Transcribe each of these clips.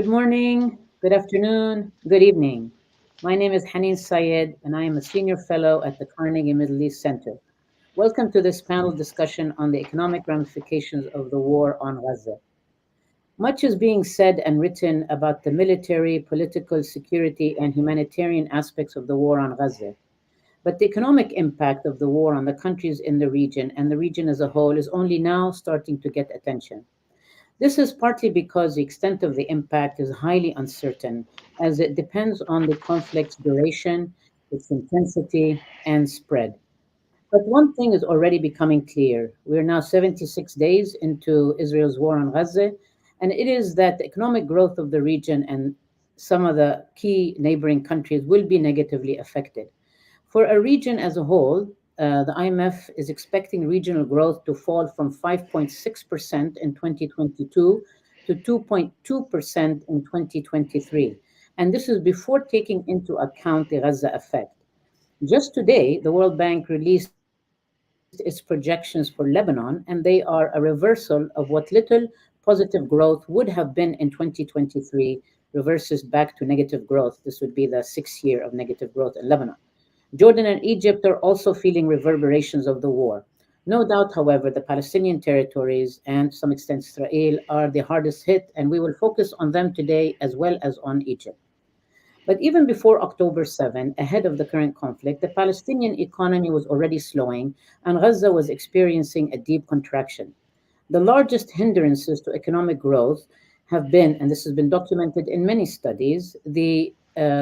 Good morning, good afternoon, good evening. My name is Haneen Sayed, and I am a senior fellow at the Carnegie Middle East Center. Welcome to this panel discussion on the economic ramifications of the war on Gaza. Much is being said and written about the military, political, security, and humanitarian aspects of the war on Gaza. But the economic impact of the war on the countries in the region and the region as a whole is only now starting to get attention. This is partly because the extent of the impact is highly uncertain, as it depends on the conflict's duration, its intensity, and spread. But one thing is already becoming clear. We are now 76 days into Israel's war on Gaza, and it is that the economic growth of the region and some of the key neighboring countries will be negatively affected. For a region as a whole, the IMF is expecting regional growth to fall from 5.6% in 2022 to 2.2% in 2023. And this is before taking into account the Gaza effect. Just today, the World Bank released its projections for Lebanon, and they are a reversal of what little positive growth would have been in 2023, reverses back to negative growth. This would be the sixth year of negative growth in Lebanon. Jordan and Egypt are also feeling reverberations of the war. No doubt, however, the Palestinian territories and to some extent Israel are the hardest hit, and we will focus on them today as well as on Egypt. But even before October 7, ahead of the current conflict, the Palestinian economy was already slowing, and Gaza was experiencing a deep contraction. The largest hindrances to economic growth have been, and this has been documented in many studies, the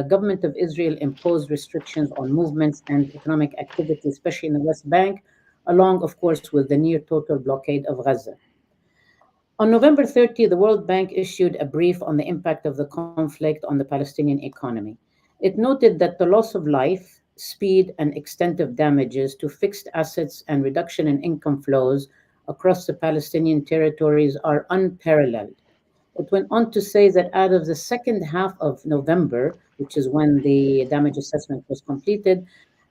government of Israel imposed restrictions on movements and economic activity, especially in the West Bank, along, of course, with the near total blockade of Gaza. On November 30, the World Bank issued a brief on the impact of the conflict on the Palestinian economy. It noted that the loss of life, speed, and extent of damages to fixed assets and reduction in income flows across the Palestinian territories are unparalleled. It went on to say that out of the second half of November, which is when the damage assessment was completed,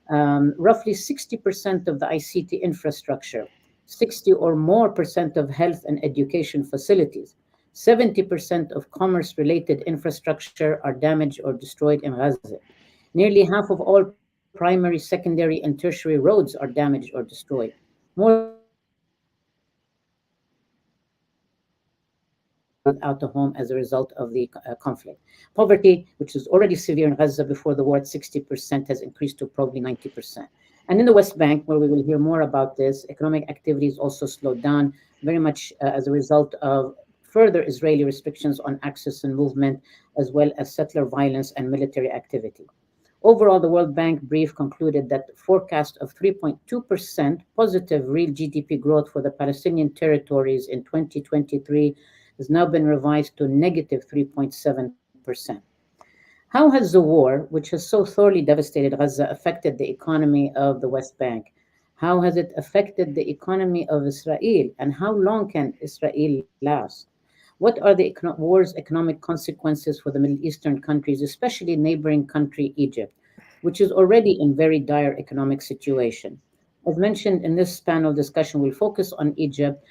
roughly 60% of the ICT infrastructure, 60 or more percent of health and education facilities, 70% of commerce related infrastructure are damaged or destroyed in Gaza. Nearly half of all primary, secondary, and tertiary roads are damaged or destroyed. More than 1.5 million Palestinians are without a home as a result of the conflict. Poverty, which was already severe in Gaza before the war at 60%, has increased to probably 90%. And in the West Bank, where we will hear more about this, economic activities also slowed down very much as a result of further Israeli restrictions on access and movement, as well as settler violence and military activity. Overall, the World Bank brief concluded that the forecast of 3.2% positive real GDP growth for the Palestinian territories in 2023 has now been revised to negative 3.7%. How has the war, which has so thoroughly devastated Gaza, affected the economy of the West Bank? How has it affected the economy of Israel? And how long can Israel last? What are the war's economic consequences for the Middle Eastern countries, especially neighboring country Egypt, which is already in very dire economic situation? As mentioned in this panel discussion, we'll focus on Egypt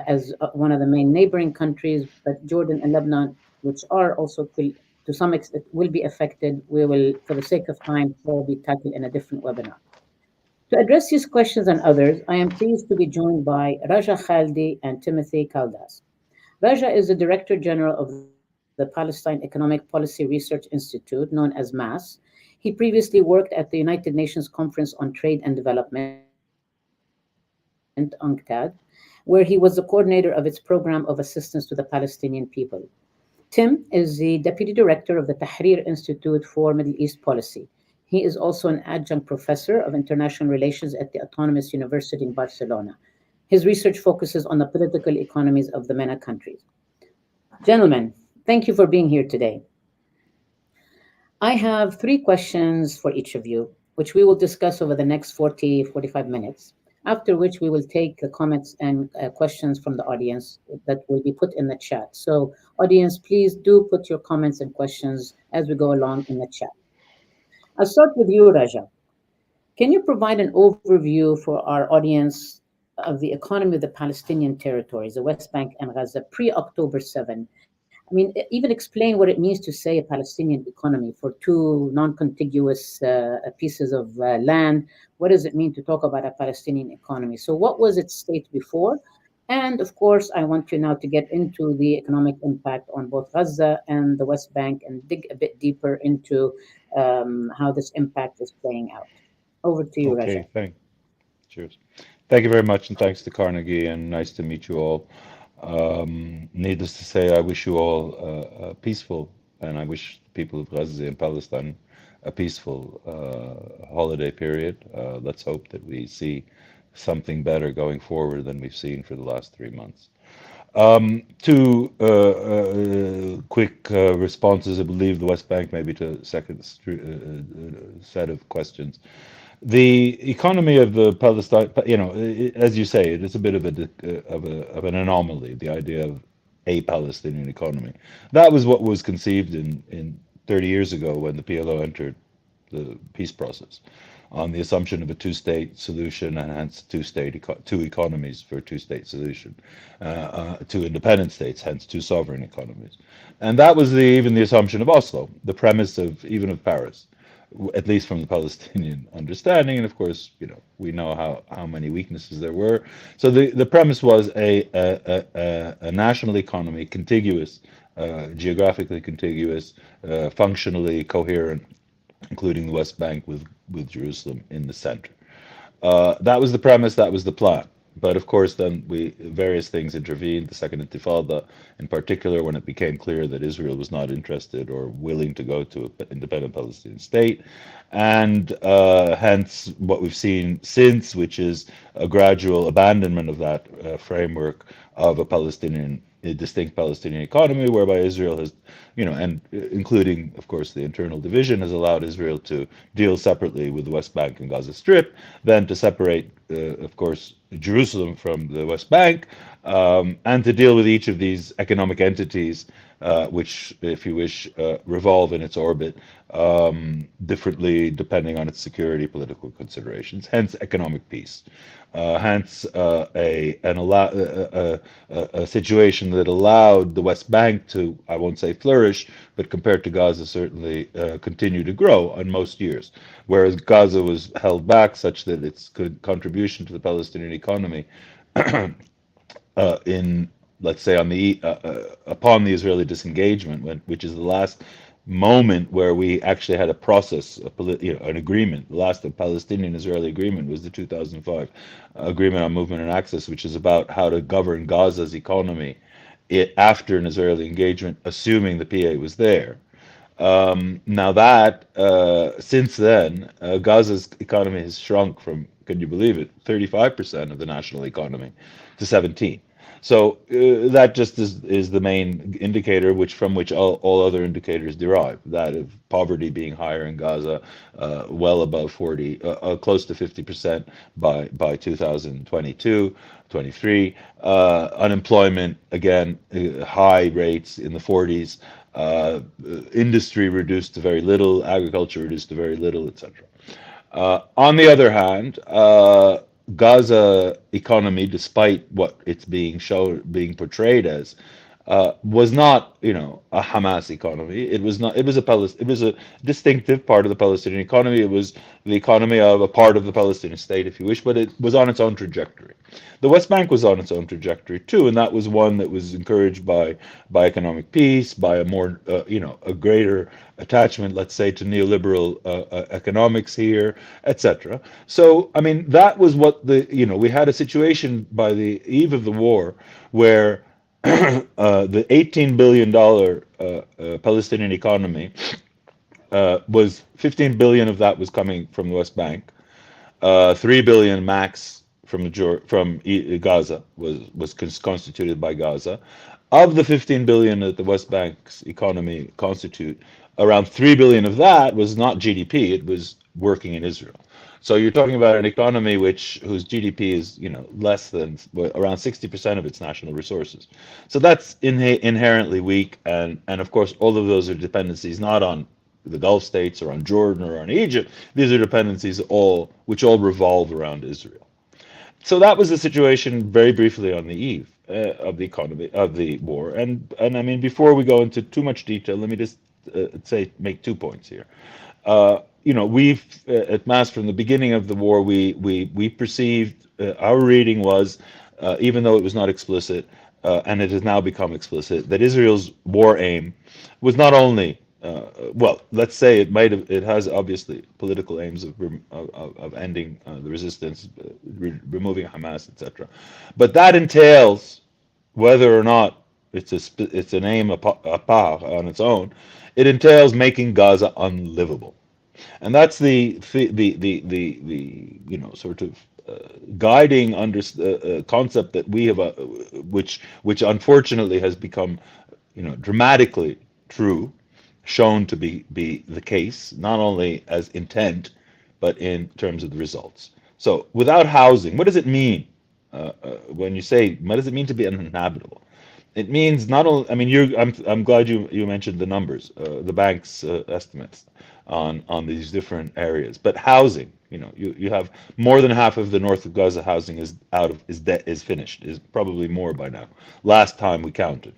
as one of the main neighboring countries, but Jordan and Lebanon, which are also to some extent will be affected, we will, for the sake of time, probably tackle in a different webinar. To address these questions and others, I am pleased to be joined by Raja Khalidi and Timothy Kaldas. Raja is the Director General of the Palestine Economic Policy Research Institute, known as MAS. He previously worked at the United Nations Conference on Trade and Development, UNCTAD, where he was the coordinator of its program of assistance to the Palestinian people. Tim is the Deputy Director of the Tahrir Institute for Middle East Policy. He is also an adjunct professor of international relations at the Autonomous University in Barcelona. His research focuses on the political economies of the MENA countries. Gentlemen, thank you for being here today. I have three questions for each of you, which we will discuss over the next 45 minutes, after which we will take the comments and questions from the audience that will be put in the chat. So, audience, please do put your comments and questions as we go along in the chat. I'll start with you, Raja. Can you provide an overview for our audience of the economy of the Palestinian territories, the West Bank and Gaza, pre-October 7, I mean, even explain what it means to say a Palestinian economy for two non-contiguous pieces of land. What does it mean to talk about a Palestinian economy? So, what was its state before? And of course, I want you now to get into the economic impact on both Gaza and the West Bank and dig a bit deeper into how this impact is playing out. Over to you, Raja. Okay, cheers. Thank you very much, and thanks to Carnegie, and nice to meet you all. Needless to say, I wish you all a peaceful, and I wish the people of Gaza and Palestine a peaceful holiday period. Let's hope that we see something better going forward than we've seen for the last 3 months. Two quick responses, I believe, the West Bank, maybe to the second set of questions. The economy of the Palestine, as you say, it is a bit of an anomaly. The idea of a Palestinian economy. That was what was conceived in 30 years ago when the PLO entered the peace process, on the assumption of a two-state solution and hence two economies for a two-state solution, two independent states, hence two sovereign economies, and that was even the assumption of Oslo, the premise of even of Paris, at least from the Palestinian understanding. And of course, we know how many weaknesses there were. So the premise was a national economy, contiguous, geographically contiguous, functionally coherent, including the West Bank with Jerusalem in the center. That was the premise, that was the plan. But of course, then various things intervened. The Second Intifada, in particular, when it became clear that Israel was not interested or willing to go to an independent Palestinian state, and hence what we've seen since, which is a gradual abandonment of that framework of a distinct Palestinian economy, whereby Israel has, and including, of course, the internal division, has allowed Israel to deal separately with the West Bank and Gaza Strip, then to separate, of course, Jerusalem from the West Bank, and to deal with each of these economic entities, which, if you wish, revolve in its orbit differently depending on its security, political considerations, hence economic peace. Hence a situation that allowed the West Bank to, I won't say flourish, but compared to Gaza, certainly continue to grow on most years. Whereas Gaza was held back such that its contribution to the Palestinian economy in, let's say, upon the Israeli disengagement, which is the last moment where we actually had a process, an agreement. The last Palestinian-Israeli agreement was the 2005 Agreement on Movement and Access, which is about how to govern Gaza's economy after an Israeli engagement, assuming the PA was there. Now that, since then, Gaza's economy has shrunk from, can you believe it, 35% of the national economy to 17. So that just is the main indicator, from which all other indicators derive. That of poverty being higher in Gaza, well above 40, close to 50% by 2022, 23. Unemployment, again, high rates in the 40s. Industry reduced to very little, agriculture reduced to very little, etc. On the other hand, Gaza economy, despite what it's being portrayed as, was not, a Hamas economy. It was not. It was a distinctive part of the Palestinian economy. It was the economy of a part of the Palestinian state, if you wish, but it was on its own trajectory. The West Bank was on its own trajectory too, and that was one that was encouraged by economic peace, by a more, a greater attachment, let's say, to neoliberal economics here, etc. So, I mean, that was what we had a situation by the eve of the war where the $18 billion Palestinian economy was 15 billion of that was coming from the West Bank, 3 billion max from Gaza was constituted by Gaza. Of the 15 billion that the West Bank's economy constitute, around 3 billion of that was not GDP; it was working in Israel. So you're talking about an economy whose GDP is, less than around 60% of its national resources. So that's inherently weak, and of course all of those are dependencies not on the Gulf states or on Jordan or on Egypt. These are dependencies which all revolve around Israel. So that was the situation very briefly on the eve. of the economy of the war. And I mean, before we go into too much detail, let me just make 2 points here. We've at Mass from the beginning of the war, we perceived our reading was, even though it was not explicit, and it has now become explicit, that Israel's war aim was not only well, let's say it has obviously political aims of ending the resistance, removing Hamas, etc. But that entails whether or not it's an aim apart on its own, it entails making Gaza unlivable. And that's the sort of guiding concept that we have, which unfortunately has become dramatically true, shown to be the case, not only as intent, but in terms of the results. So without housing, what does it mean when you say, what does it mean to be uninhabitable? It means not only, I mean, I'm glad you mentioned the numbers, the bank's estimates on these different areas. But housing, you have more than half of the north of Gaza housing is finished, is probably more by now. Last time we counted,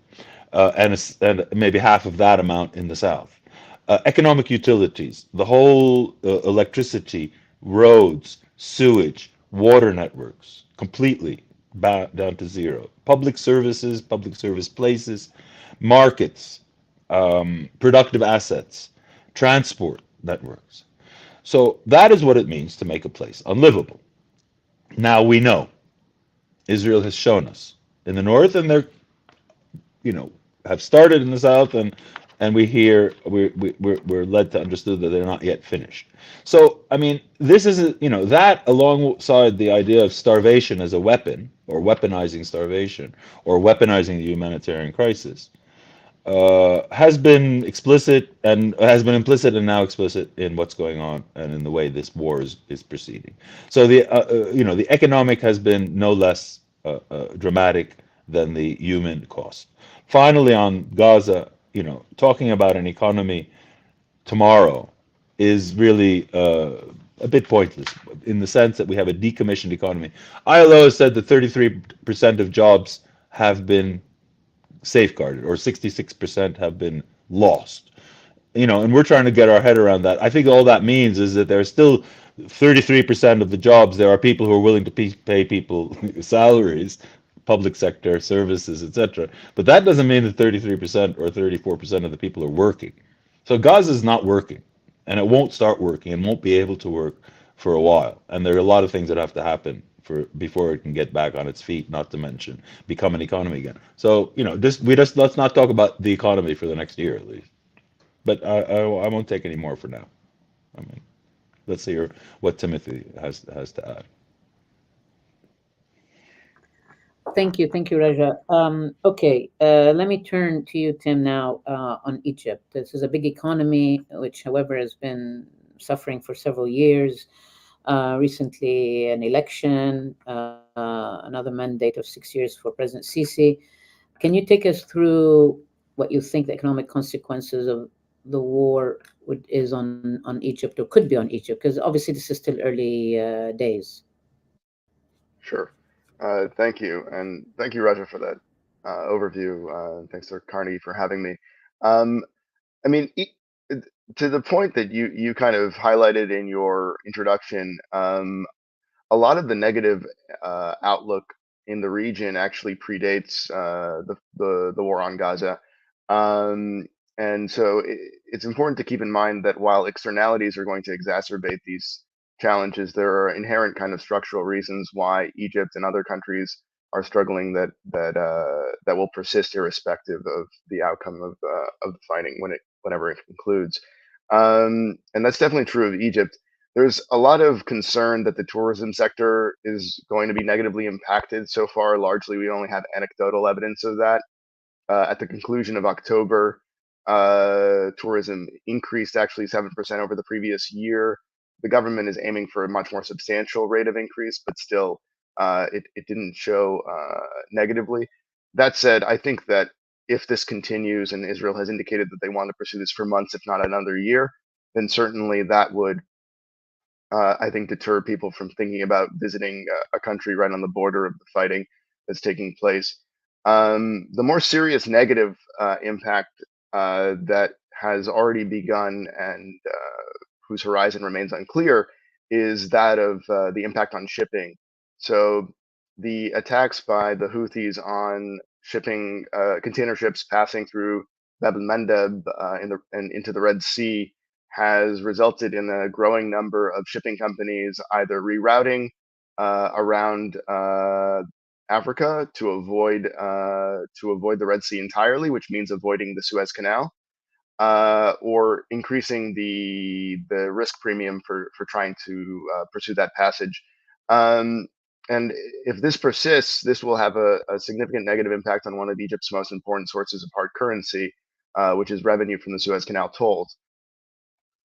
and maybe half of that amount in the south. Economic utilities, the whole electricity, roads, sewage, water networks, completely down to zero. Public services, public service places, markets, productive assets, transport networks. So that is what it means to make a place unlivable. Now we know Israel has shown us in the north, and they're you know have started in the south, and we're led to understand that they're not yet finished. So I mean, this is that alongside the idea of starvation as a weapon, or weaponizing starvation, or weaponizing the humanitarian crisis, has been explicit and has been implicit and now explicit in what's going on and in the way this war is proceeding. So the economic has been no less dramatic than the human cost. Finally, on Gaza, talking about an economy tomorrow is really a bit pointless in the sense that we have a decommissioned economy. ILO has said that 33% of jobs have been safeguarded, or 66% have been lost. And we're trying to get our head around that. I think all that means is that there's still 33% of the jobs, there are people who are willing to pay people salaries, public sector services, etc. But that doesn't mean that 33% or 34% of the people are working. So Gaza is not working, and it won't start working, and won't be able to work for a while. And there are a lot of things that have to happen before it can get back on its feet, not to mention become an economy again. So let's not talk about the economy for the next year at least. But I won't take any more for now. I mean, let's hear what Timothy has to add. Thank you, Raja. Okay, let me turn to you, Tim, now on Egypt. This is a big economy, which, however, has been suffering for several years. Recently, an election, another mandate of 6 years for President Sisi. Can you take us through what you think the economic consequences of the war is on Egypt, or could be on Egypt? Because obviously this is still early days. Sure. Thank you, and thank you, Raja, for that overview. Thanks to Carnegie for having me. Um, I mean, to the point that you kind of highlighted in your introduction, a lot of the negative outlook in the region actually predates the war on Gaza, um, and so it's important to keep in mind that while externalities are going to exacerbate these challenges, there are inherent kind of structural reasons why Egypt and other countries are struggling that will persist irrespective of the outcome of the fighting whenever it concludes. And that's definitely true of Egypt. There's a lot of concern that the tourism sector is going to be negatively impacted. So far, largely, we only have anecdotal evidence of that. At the conclusion of October, tourism increased actually 7% over the previous year. The government is aiming for a much more substantial rate of increase, but still, it didn't show negatively. That said, I think that if this continues, and Israel has indicated that they want to pursue this for months, if not another year, then certainly that would, I think, deter people from thinking about visiting a country right on the border of the fighting that's taking place. The more serious negative impact that has already begun and whose horizon remains unclear is that of the impact on shipping. So the attacks by the Houthis on shipping container ships passing through Bab el-Mandeb and into the Red Sea has resulted in a growing number of shipping companies either rerouting around Africa to avoid the Red Sea entirely, which means avoiding the Suez Canal, or increasing the risk premium for trying to pursue that passage. Um, and if this persists, this will have a significant negative impact on one of Egypt's most important sources of hard currency, which is revenue from the Suez Canal tolls.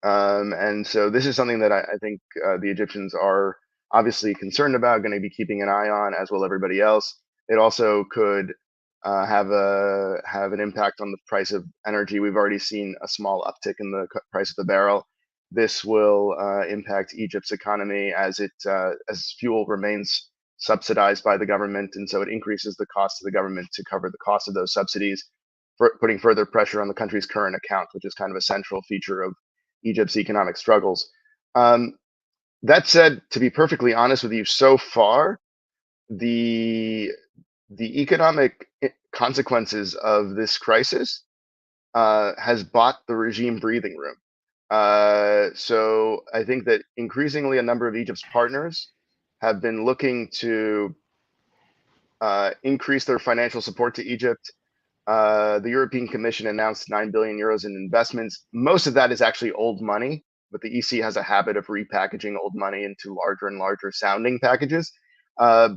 And so this is something that I think the Egyptians are obviously concerned about, going to be keeping an eye on, as will everybody else. It also could have an impact on the price of energy. We've already seen a small uptick in the price of the barrel. This will impact Egypt's economy as fuel remains subsidized by the government, and so it increases the cost of the government to cover the cost of those subsidies, putting further pressure on the country's current account, which is kind of a central feature of Egypt's economic struggles. Um, that said, to be perfectly honest with you, so far the the economic consequences of this crisis has bought the regime breathing room. So I think that increasingly a number of Egypt's partners have been looking to increase their financial support to Egypt. The European Commission announced 9 billion euros in investments. Most of that is actually old money, but the EC has a habit of repackaging old money into larger and larger sounding packages. Uh,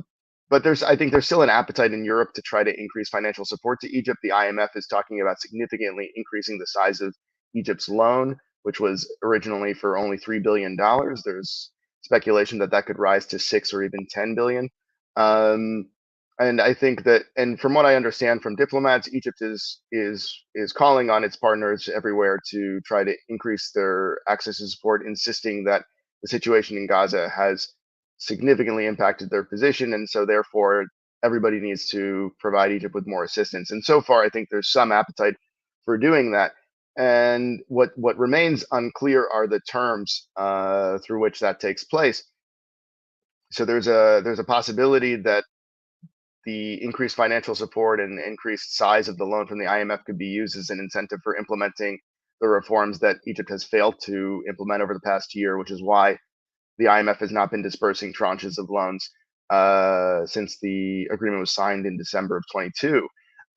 but I think there's still an appetite in Europe to try to increase financial support to Egypt. The IMF is talking about significantly increasing the size of Egypt's loan, which was originally for only $3 billion. There's speculation that that could rise to 6 or even 10 billion. And I think that, and from what I understand from diplomats, Egypt is calling on its partners everywhere to try to increase their access to support, insisting that the situation in Gaza has significantly impacted their position, and so therefore everybody needs to provide Egypt with more assistance. And so far, I think there's some appetite for doing that. And what remains unclear are the terms through which that takes place. So there's a possibility that the increased financial support and increased size of the loan from the IMF could be used as an incentive for implementing the reforms that Egypt has failed to implement over the past year, which is why the IMF has not been dispersing tranches of loans since the agreement was signed in December of 22.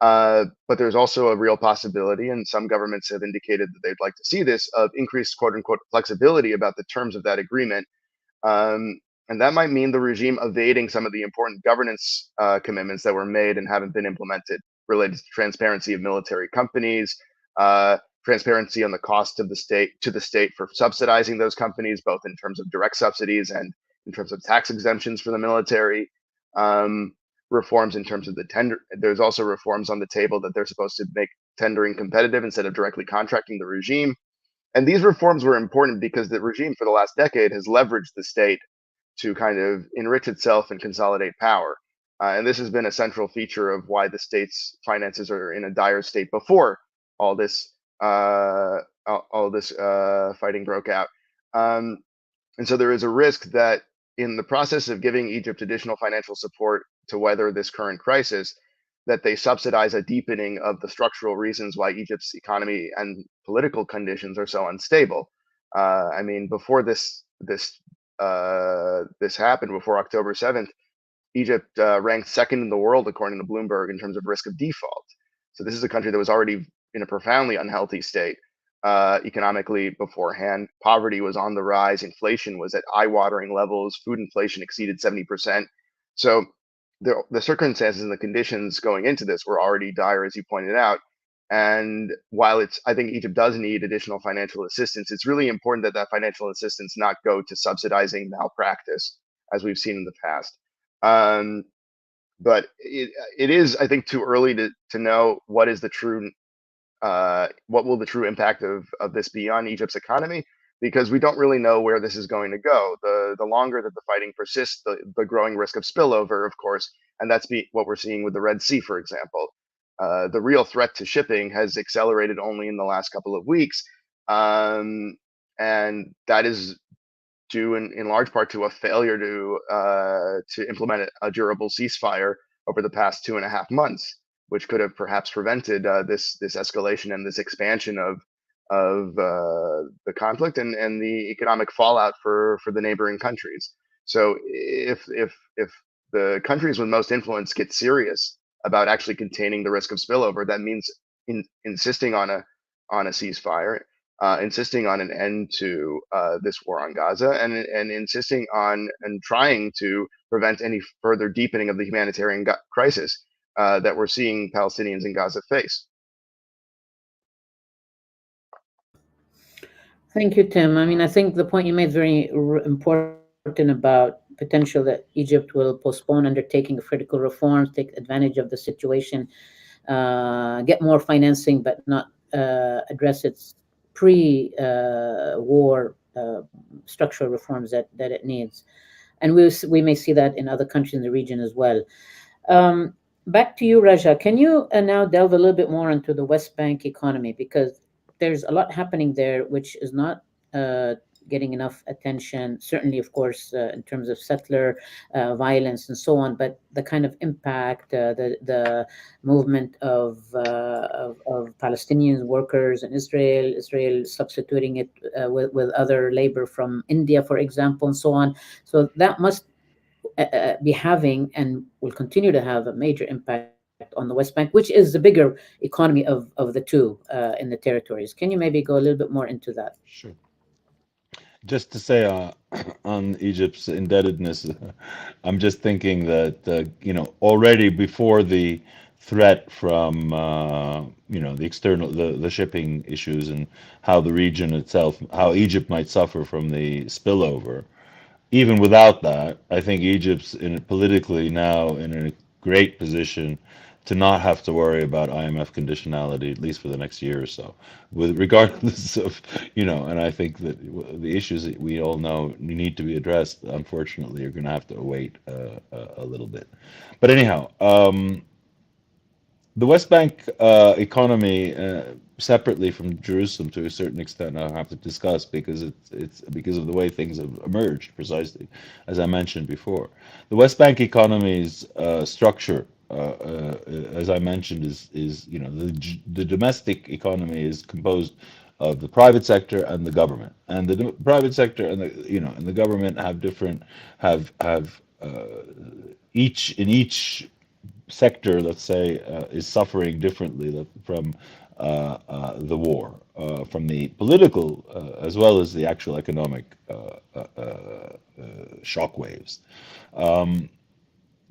But there's also a real possibility, and some governments have indicated that they'd like to see this, of increased quote unquote flexibility about the terms of that agreement. Um, and that might mean the regime evading some of the important governance commitments that were made and haven't been implemented, related to transparency of military companies, transparency on the cost of the state to the state for subsidizing those companies, both in terms of direct subsidies and in terms of tax exemptions for the military. Reforms in terms of the tender. There's also reforms on the table that they're supposed to make tendering competitive instead of directly contracting the regime. And these reforms were important because the regime for the last decade has leveraged the state to kind of enrich itself and consolidate power. And this has been a central feature of why the state's finances are in a dire state before all this fighting broke out. And so there is a risk that in the process of giving Egypt additional financial support to weather this current crisis, that they subsidize a deepening of the structural reasons why Egypt's economy and political conditions are so unstable. I mean, before this happened, before October 7th, Egypt ranked second in the world according to Bloomberg in terms of risk of default. So this is a country that was already in a profoundly unhealthy state economically beforehand. Poverty was on the rise. Inflation was at eye-watering levels. Food inflation exceeded 70%. So the circumstances and the conditions going into this were already dire, as you pointed out. And while I think Egypt does need additional financial assistance, it's really important that that financial assistance not go to subsidizing malpractice, as we've seen in the past. Um, but it is, I think, too early to know what will the true impact of this be on Egypt's economy, because we don't really know where this is going to go. The longer that the fighting persists, the growing risk of spillover, of course, and what we're seeing with the Red Sea, for example. The real threat to shipping has accelerated only in the last couple of weeks, um, and that is due in large part to a failure to implement a durable ceasefire over the past 2.5 months, which could have perhaps prevented this escalation and this expansion of the conflict and the economic fallout for the neighboring countries. So if the countries with most influence get serious about actually containing the risk of spillover, that means insisting on a ceasefire, insisting on an end to this war on Gaza, and insisting on and trying to prevent any further deepening of the humanitarian crisis that we're seeing Palestinians in Gaza face. Thank you, Tim. I mean, I think the point you made is very important about potential that Egypt will postpone undertaking of critical reforms, take advantage of the situation, get more financing, but not address its pre-war structural reforms that it needs. And we may see that in other countries in the region as well. Um, Back to you, Raja. Can you now delve a little bit more into the West Bank economy? Because there's a lot happening there which is not uh, getting enough attention. Certainly, of course, in terms of settler violence and so on, but the kind of impact, the movement of Palestinian workers in Israel, Israel substituting it with other labor from India, for example, and so on. So that must be having and will continue to have a major impact on the West Bank, which is the bigger economy of the two in the territories. Can you maybe go a little bit more into that? Sure. Just to say on Egypt's indebtedness, I'm just thinking that already before the threat from the external the shipping issues and how the region itself, how Egypt might suffer from the spillover. Even without that, I think Egypt's politically now in a great position to not have to worry about IMF conditionality, at least for the next year or so, with regardless of, and I think that the issues that we all know need to be addressed, unfortunately, are going to have to wait a little bit. But anyhow, the West Bank economy, separately from Jerusalem to a certain extent, I'll have to discuss because it's because of the way things have emerged, precisely as I mentioned before. The West Bank economy's structure, as I mentioned, is the domestic economy is composed of the private sector and the government, and the private sector and the government have different have each sector, let's say, is suffering differently from the war, from the political as well as the actual economic shock waves. Um,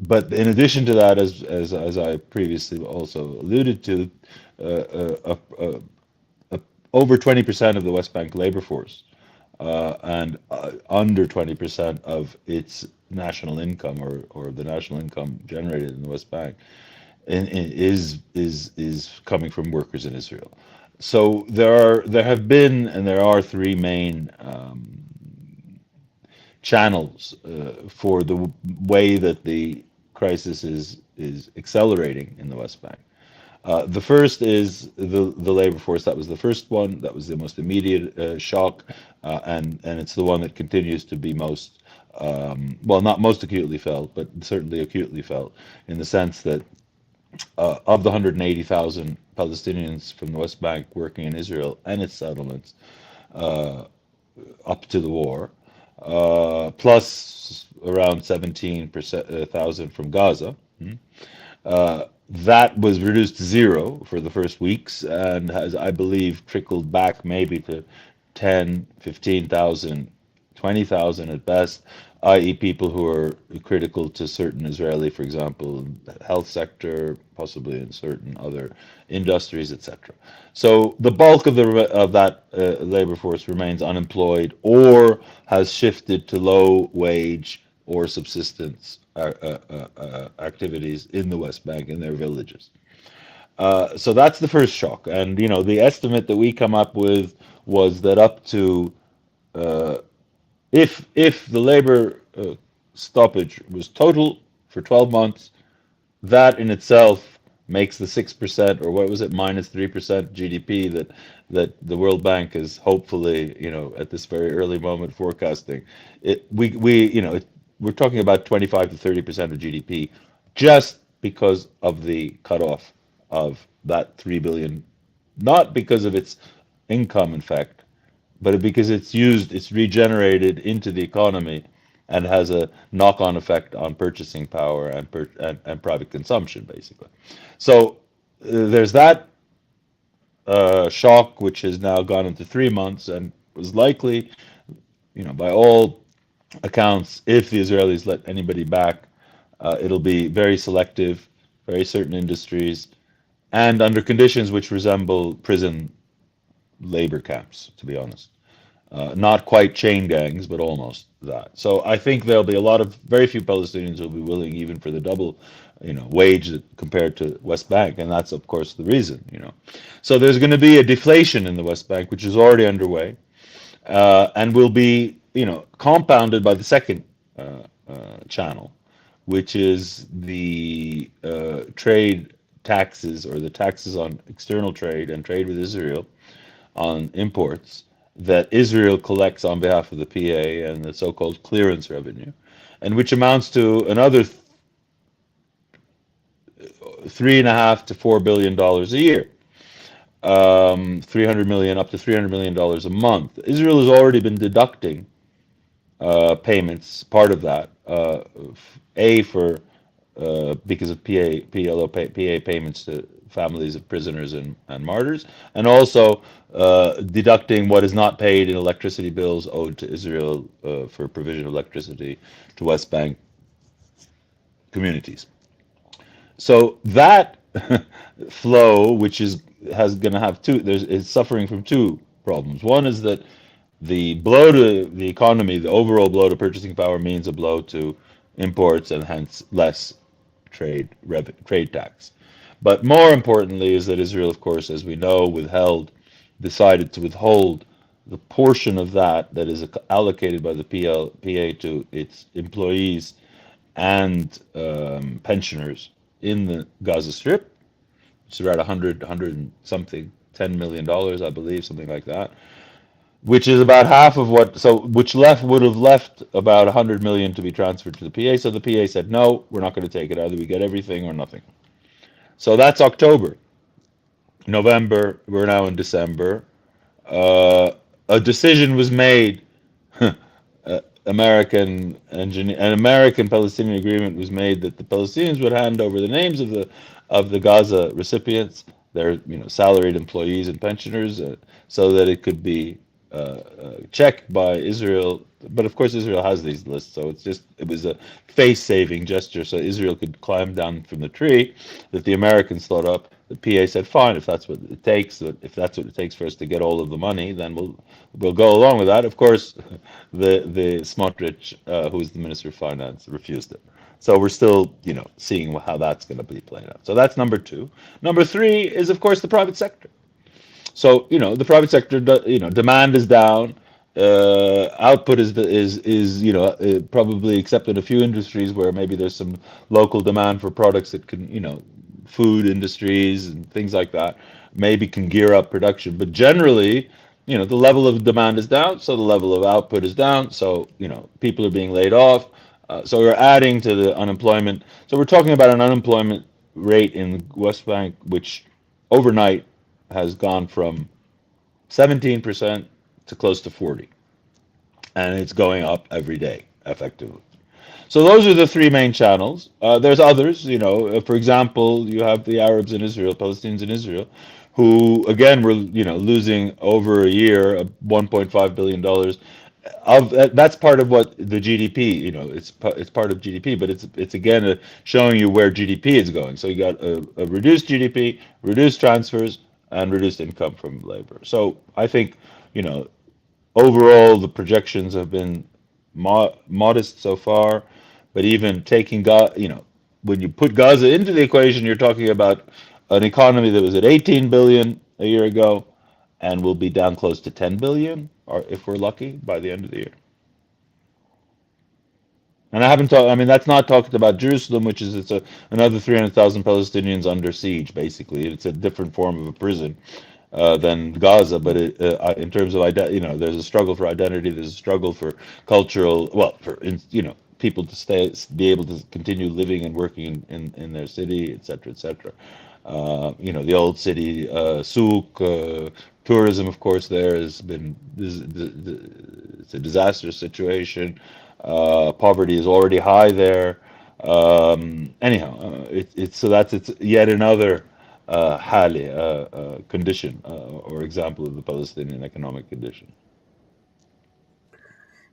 but in addition to that, as I previously also alluded to, over 20% of the West Bank labor force and under 20% of its national income or the national income generated in the West Bank is coming from workers in Israel. So there have been and there are three main channels for the way that the crisis is accelerating in the West Bank. The first is the labor force. That was the first one. That was the most immediate shock, and it's the one that continues to be most, well, not most acutely felt, but certainly acutely felt, in the sense that of the 180,000 Palestinians from the West Bank working in Israel and its settlements uh, up to the war, plus around 17,000 from Gaza. That was reduced to zero for the first weeks and has, I believe, trickled back maybe to 10, 15,000, 20,000 at best, i.e. people who are critical to certain Israeli, for example, health sector, possibly in certain other industries, etc. So the bulk of that labor force remains unemployed or has shifted to low wage or subsistence activities in the West Bank in their villages. So that's the first shock. And the estimate that we come up with was that up to uh, if the labor stoppage was total for 12 months, that in itself makes the 6%, or what was it, -3% GDP that the World Bank is hopefully, at this very early moment forecasting. We're talking about 25 to 30% of GDP just because of the cutoff of that 3 billion, not because of its income, in fact, but because it's regenerated into the economy and has a knock-on effect on purchasing power and private consumption, basically. So there's that shock, which has now gone into 3 months and was likely, by all accounts, if the Israelis let anybody back, it'll be very selective, very certain industries, and under conditions which resemble prison labor camps, to be honest. Not quite chain gangs, but almost that. So I think there'll be very few Palestinians who will be willing even for the double, wage compared to West Bank, and that's of course the reason. So there's going to be a deflation in the West Bank, which is already underway, and will be, compounded by the second channel, which is the trade taxes, or the taxes on external trade and trade with Israel on imports that Israel collects on behalf of the PA, and the so-called clearance revenue, and which amounts to another $3.5 to $4 billion a year, 300 million up to $300 million a month. Israel has already been deducting payments, part of that, for because of PA payments to families of prisoners and martyrs, and also deducting what is not paid in electricity bills owed to Israel for provision of electricity to West Bank communities. So that flow, which has going to have is suffering from two problems. One is that the blow to the economy, the overall blow to purchasing power, means a blow to imports and hence less trade tax. But more importantly is that Israel, of course, as we know, decided to withhold the portion of that is allocated by the PA to its employees and pensioners in the Gaza Strip. It's around 100 and something, $10 million, I believe, something like that, which is about half of which would have left about 100 million to be transferred to the PA. So the PA said, no, we're not going to take it. Either we get everything or nothing. So that's October. November, we're now in December. A decision was made. An American Palestinian agreement was made that the Palestinians would hand over the names of the Gaza recipients, their salaried employees and pensioners, so that it could be checked by Israel. But of course, Israel has these lists, so it was a face-saving gesture, so Israel could climb down from the tree that the Americans thought up. The PA said, "Fine, if that's what it takes, for us to get all of the money, then we'll go along with that." Of course, the Smotrich, who is the Minister of Finance, refused it. So we're still, seeing how that's going to be played out. So that's number two. Number three is, of course, the private sector. So the private sector, demand is down. Output is probably, except in a few industries where maybe there's some local demand for products that can, food industries and things like that, maybe can gear up production. But generally, the level of demand is down, so the level of output is down. So people are being laid off. So we're adding to the unemployment. So we're talking about an unemployment rate in West Bank, which overnight has gone from 17% to close to 40, and it's going up every day, effectively. So those are the three main channels. There's others, for example, you have the Arabs in Israel, Palestinians in Israel, who again were, losing over a year, $1.5 billion. That's part of what the GDP, it's part of GDP, but it's again showing you where GDP is going. So you got a reduced GDP, reduced transfers, and reduced income from labor. So I think, overall the projections have been modest so far, but even taking when you put Gaza into the equation, you're talking about an economy that was at 18 billion a year ago, and we'll be down close to 10 billion, or if we're lucky, by the end of the year. And I haven't talked. I mean, that's not talked about Jerusalem, which is another 300,000 Palestinians under siege. Basically, it's a different form of a prison than Gaza. But in terms of there's a struggle for identity. There's a struggle for cultural. Well, people to be able to continue living and working in their city, etc., etc. The old city souk. Tourism, of course, there has been it's a disastrous situation. Poverty is already high there. Anyhow, it's yet another condition or example of the Palestinian economic condition.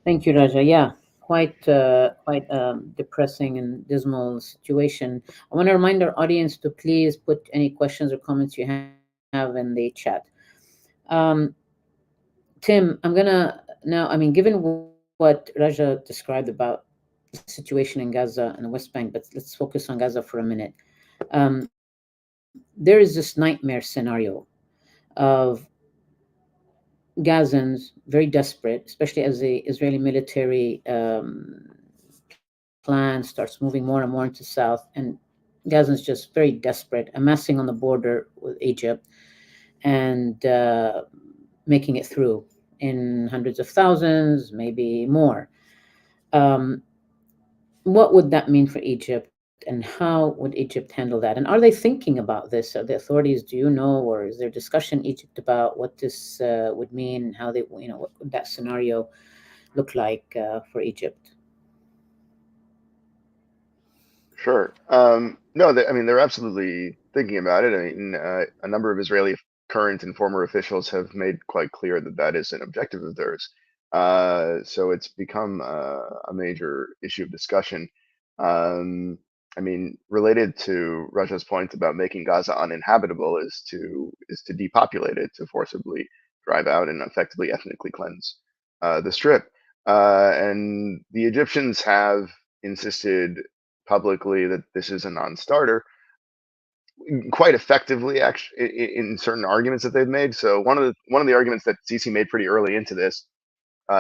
Thank you, Raja. Yeah, quite depressing and dismal situation. I want to remind our audience to please put any questions or comments you have in the chat. Um, Tim, I'm gonna now. I mean, given what Raja described about the situation in Gaza and the West Bank, but let's focus on Gaza for a minute. There is this nightmare scenario of Gazans very desperate, especially as the Israeli military plan starts moving more and more into south, and Gazans just very desperate, amassing on the border with Egypt and making it through in hundreds of thousands, maybe more. Um, what would that mean for Egypt, and how would Egypt handle that? And are they thinking about this? Are the authorities, do you know, or is there discussion in Egypt about what this would mean, how they, what would that scenario look like for Egypt? Sure. No, I mean, they're absolutely thinking about it. I mean, a number of Israeli current and former officials have made quite clear that that is an objective of theirs. So it's become a major issue of discussion. Um, I mean, related to Russia's point about making Gaza uninhabitable is to depopulate it, to forcibly drive out and effectively ethnically cleanse the Strip. And the Egyptians have insisted publicly that this is a non-starter quite effectively, actually, in certain arguments that they've made. So one of the arguments that Sisi made pretty early into this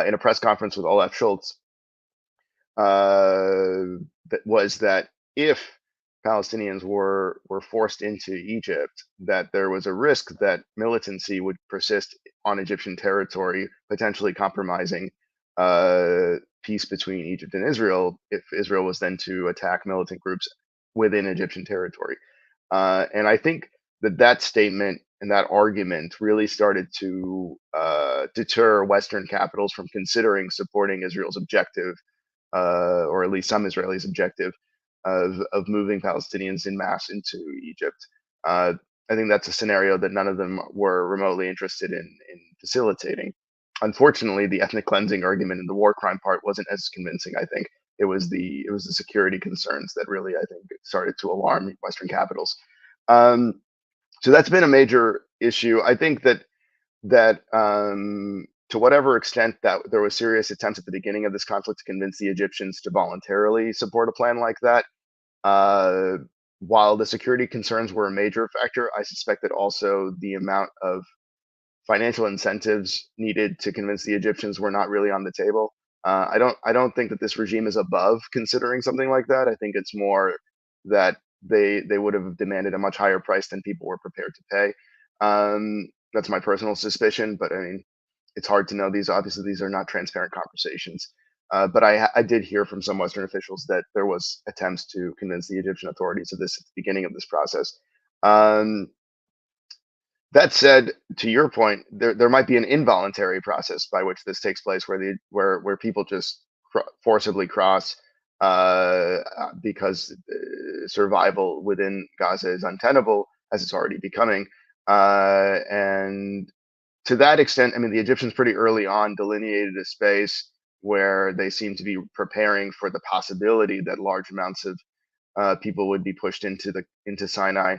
in a press conference with Olaf Schultz that was that if Palestinians were forced into Egypt, that there was a risk that militancy would persist on Egyptian territory, potentially compromising peace between Egypt and Israel if Israel was then to attack militant groups within Egyptian territory. And I think that statement and that argument really started to deter Western capitals from considering supporting Israel's objective, or at least some Israelis' objective, of moving Palestinians in mass into Egypt. Uh, I think that's a scenario that none of them were remotely interested in facilitating. Unfortunately, the ethnic cleansing argument and the war crime part wasn't as convincing. I think it was the security concerns that really, I think, started to alarm Western capitals. Um, so that's been a major issue. I think that to whatever extent that there was serious attempts at the beginning of this conflict to convince the Egyptians to voluntarily support a plan like that, uh, while the security concerns were a major factor, I suspect that also the amount of financial incentives needed to convince the Egyptians were not really on the table. I don't think that this regime is above considering something like that. I think it's more that they would have demanded a much higher price than people were prepared to pay. That's my personal suspicion, but I mean, it's hard to know. These are not transparent conversations. But I did hear from some Western officials that there was attempts to convince the Egyptian authorities of this at the beginning of this process. Um, that said, to your point, there might be an involuntary process by which this takes place, where people just forcibly cross because survival within Gaza is untenable, as it's already becoming. And to that extent, I mean, the Egyptians pretty early on delineated a space where they seemed to be preparing for the possibility that large amounts of people would be pushed into Sinai.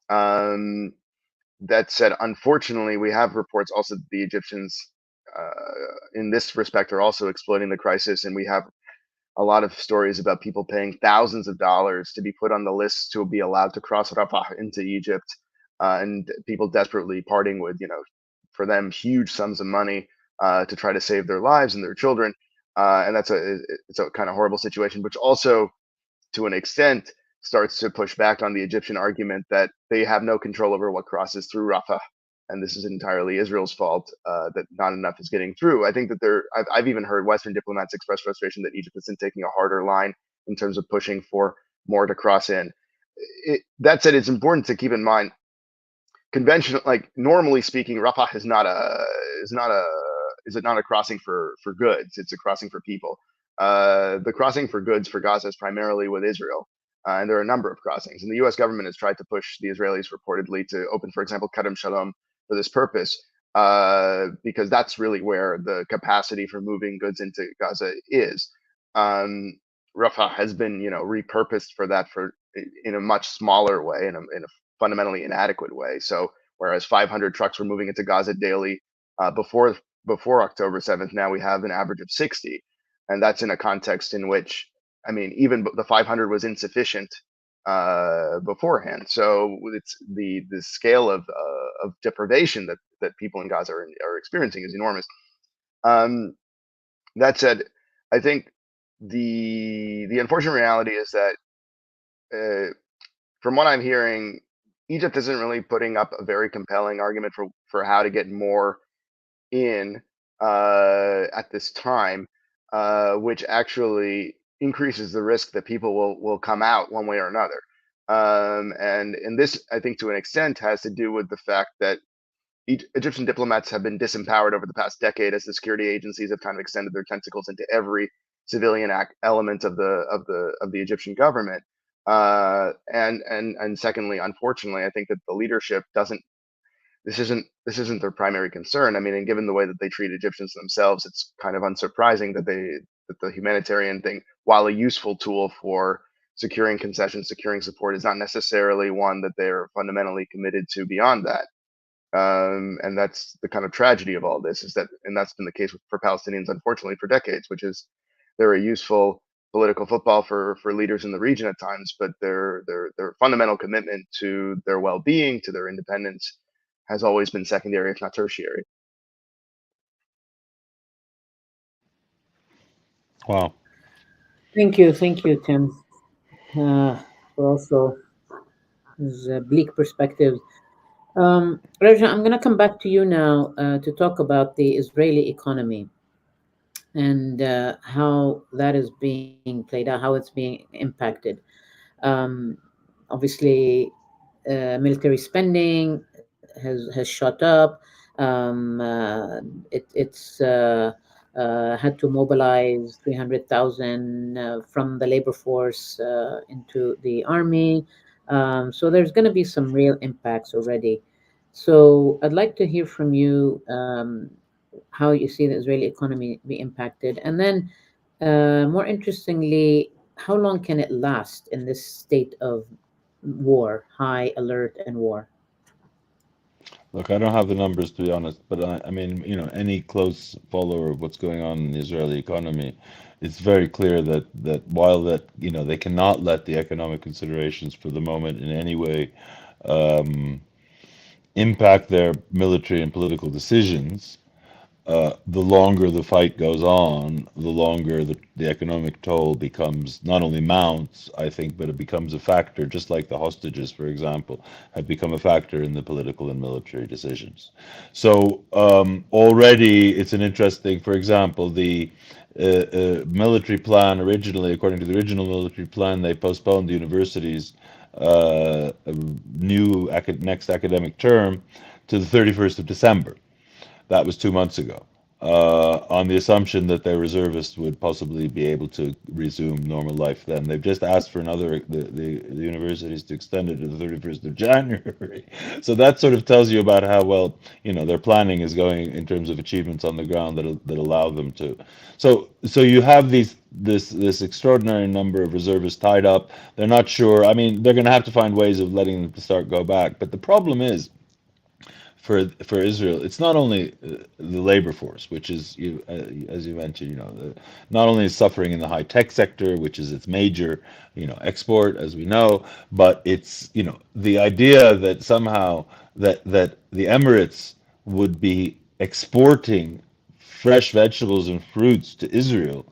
Um, that said, unfortunately, we have reports also that the Egyptians, in this respect, are also exploiting the crisis, and we have a lot of stories about people paying thousands of dollars to be put on the list to be allowed to cross Rafah into Egypt, and people desperately parting with, for them huge sums of money to try to save their lives and their children, and it's a kind of horrible situation, which also to an extent starts to push back on the Egyptian argument that they have no control over what crosses through Rafah, and this is entirely Israel's fault that not enough is getting through. I think that I've even heard Western diplomats express frustration that Egypt isn't taking a harder line in terms of pushing for more to cross in. That said, it's important to keep in mind conventional, like normally speaking, Rafah is not a crossing for goods. It's a crossing for people. The crossing for goods for Gaza is primarily with Israel, and there are a number of crossings. And the U.S. government has tried to push the Israelis reportedly to open, for example, Kerem Shalom for this purpose, because that's really where the capacity for moving goods into Gaza is. Rafah has been, repurposed for that in a much smaller way, in a fundamentally inadequate way. So whereas 500 trucks were moving into Gaza daily before October 7th, now we have an average of 60, and that's in a context in which, I mean, even the 500 was insufficient beforehand. So it's the scale of deprivation that people in Gaza are experiencing is enormous. That said, I think the unfortunate reality is that from what I'm hearing, Egypt isn't really putting up a very compelling argument for how to get more in at this time, which actually increases the risk that people will come out one way or another. And this, I think, to an extent, has to do with the fact that Egyptian diplomats have been disempowered over the past decade as the security agencies have kind of extended their tentacles into every civilian element of the Egyptian government. And secondly, unfortunately, I think that the leadership doesn't. This isn't their primary concern. I mean, and given the way that they treat Egyptians themselves, it's kind of unsurprising that the humanitarian thing, while a useful tool for securing concessions, securing support, is not necessarily one that they're fundamentally committed to beyond that. And that's the kind of tragedy of all this, and that's been the case for Palestinians, unfortunately, for decades, which is they're a useful political football for leaders in the region at times, but their fundamental commitment to their well-being, to their independence, has always been secondary, if not tertiary. Wow. Thank you, Tim, for also this bleak perspective. Raja, I'm going to come back to you now to talk about the Israeli economy and how that is being played out, how it's being impacted. Um, Obviously, military spending has shot up. It's had to mobilize 300,000 from the labor force into the army. So there's going to be some real impacts already. So I'd like to hear from you how you see the Israeli economy be impacted, and then more interestingly, how long can it last in this state of war, high alert and war? Look, I don't have the numbers to be honest, but I mean, any close follower of what's going on in the Israeli economy, it's very clear that while they cannot let the economic considerations for the moment in any way um, impact their military and political decisions. The longer the fight goes on, the longer the economic toll becomes not only mounts, I think, but it becomes a factor, just like the hostages, for example, have become a factor in the political and military decisions. So already it's an interesting, for example, the military plan originally, according to the original military plan, they postponed the university's next academic term to the 31st of December. That was 2 months ago, on the assumption that their reservists would possibly be able to resume normal life then. They've just asked for the universities to extend it to the 31st of January. So that sort of tells you about how well, their planning is going in terms of achievements on the ground that allow them to. So you have this extraordinary number of reservists tied up. They're not sure. I mean, they're going to have to find ways of letting them start go back. But the problem is, for Israel, it's not only the labor force, which is, as you mentioned, not only is suffering in the high tech sector, which is its major, export, as we know, but it's, the idea that somehow that the Emirates would be exporting fresh vegetables and fruits to Israel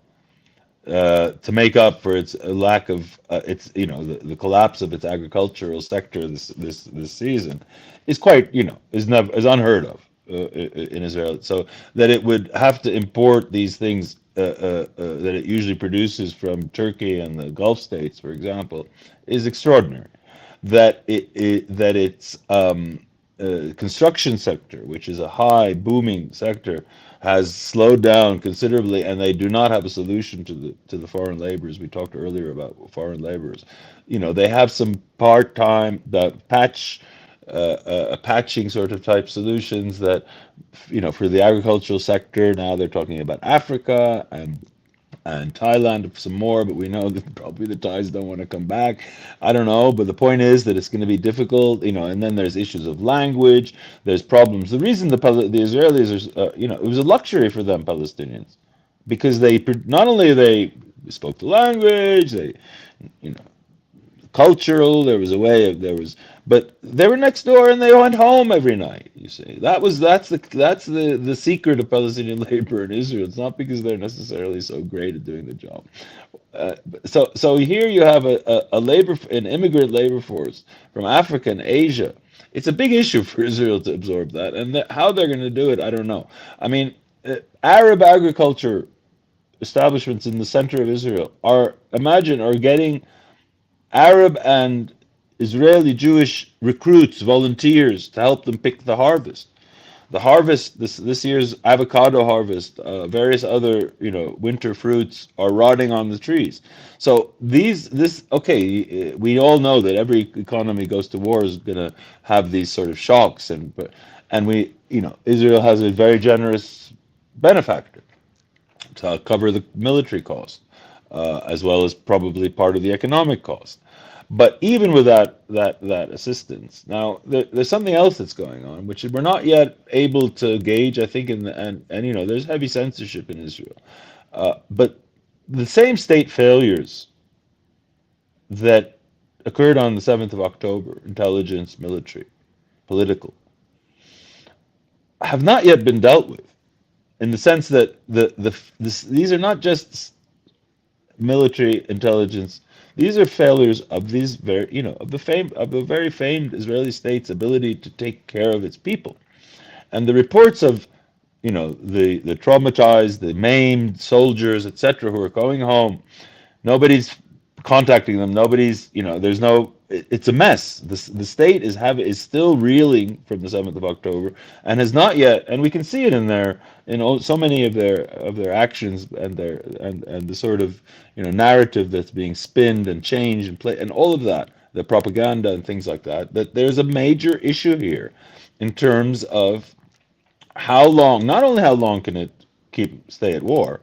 to make up for its lack of its the collapse of its agricultural sector this season is quite is unheard of in Israel. So that it would have to import these things that it usually produces from Turkey and the Gulf states, for example, is extraordinary. That its construction sector, which is a high booming sector, has slowed down considerably, and they do not have a solution to the foreign laborers. We talked earlier about foreign laborers. They have some part-time the patching sort of type solutions that for the agricultural sector. Now they're talking about Africa and Thailand some more, but we know that probably the Thais don't want to come back. I don't know, but the point is that it's going to be difficult, and then there's issues of language, there's problems. The reason the Israelis are, it was a luxury for them, Palestinians, because not only they spoke the language, they, you know, cultural. There was a way of there was, but they were next door and they went home every night. You see, that's the secret of Palestinian labor in Israel. It's not because they're necessarily so great at doing the job. So here you have an immigrant labor force from Africa and Asia. It's a big issue for Israel to absorb that, and how they're going to do it, I don't know. I mean, Arab agriculture establishments in the center of Israel are getting Arab and Israeli Jewish recruits, volunteers to help them pick the harvest. The harvest this year's avocado harvest, various other winter fruits are rotting on the trees. So okay, we all know that every economy goes to war is going to have these sort of shocks, and Israel has a very generous benefactor to cover the military cost, as well as probably part of the economic cost. But even with that assistance, now there's something else that's going on, which we're not yet able to gauge. I think, and there's heavy censorship in Israel, but the same state failures that occurred on the 7th of October, intelligence, military, political, have not yet been dealt with, in the sense that these are not just military intelligence. These are failures of these of the very famed Israeli state's ability to take care of its people. And the reports of the traumatized, the maimed soldiers, etc., who are going home, nobody's contacting them. Nobody's there's no. It's a mess. The state is still reeling from the 7th of October and has not yet. And we can see it in so many of their actions and the sort of narrative that's being spinned and changed and play and all of that, the propaganda and things like that. That there's a major issue here in terms of how long. Not only how long can it stay at war,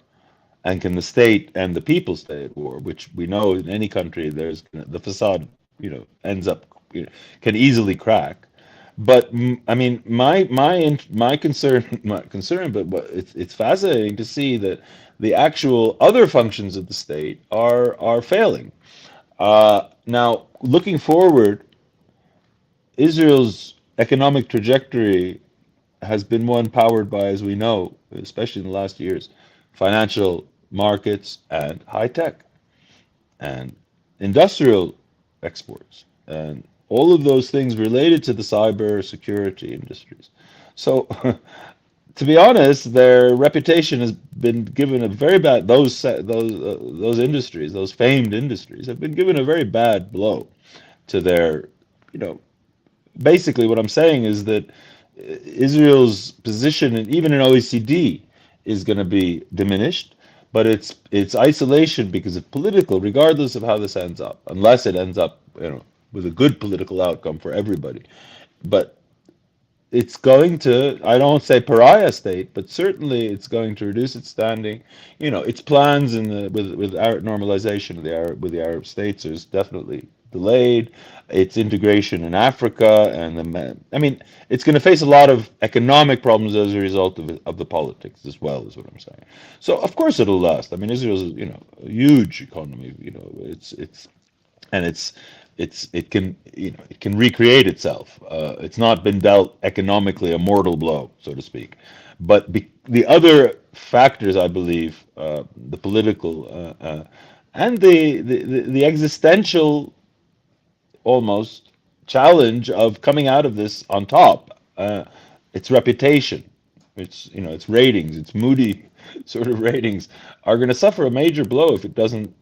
and can the state and the people stay at war, which we know in any country there's the facade, ends up, can easily crack. But I mean, my concern, but it's fascinating to see that the actual other functions of the state are failing. Now, looking forward, Israel's economic trajectory has been one powered by, as we know, especially in the last years, financial markets and high tech and industrial exports and all of those things related to the cyber security industries. So, to be honest, their reputation has been given a very bad. Those industries, those famed industries, have been given a very bad blow to their. Basically, what I'm saying is that Israel's position, and even in OECD, is going to be diminished. But it's isolation because of political, regardless of how this ends up, unless it ends up, with a good political outcome for everybody. But it's going to, I don't say pariah state, but certainly it's going to reduce its standing. Its plans with Arab normalization with the Arab states is definitely delayed. Its integration in Africa I mean, it's going to face a lot of economic problems as a result of the politics as well, is what I'm saying. So of course it'll last. I mean, Israel's a huge economy. and it can recreate itself. It's not been dealt economically a mortal blow, so to speak. But the other factors, I believe, the political and the existential almost challenge of coming out of this on top. Its reputation, its ratings, its moody sort of ratings are going to suffer a major blow if it doesn't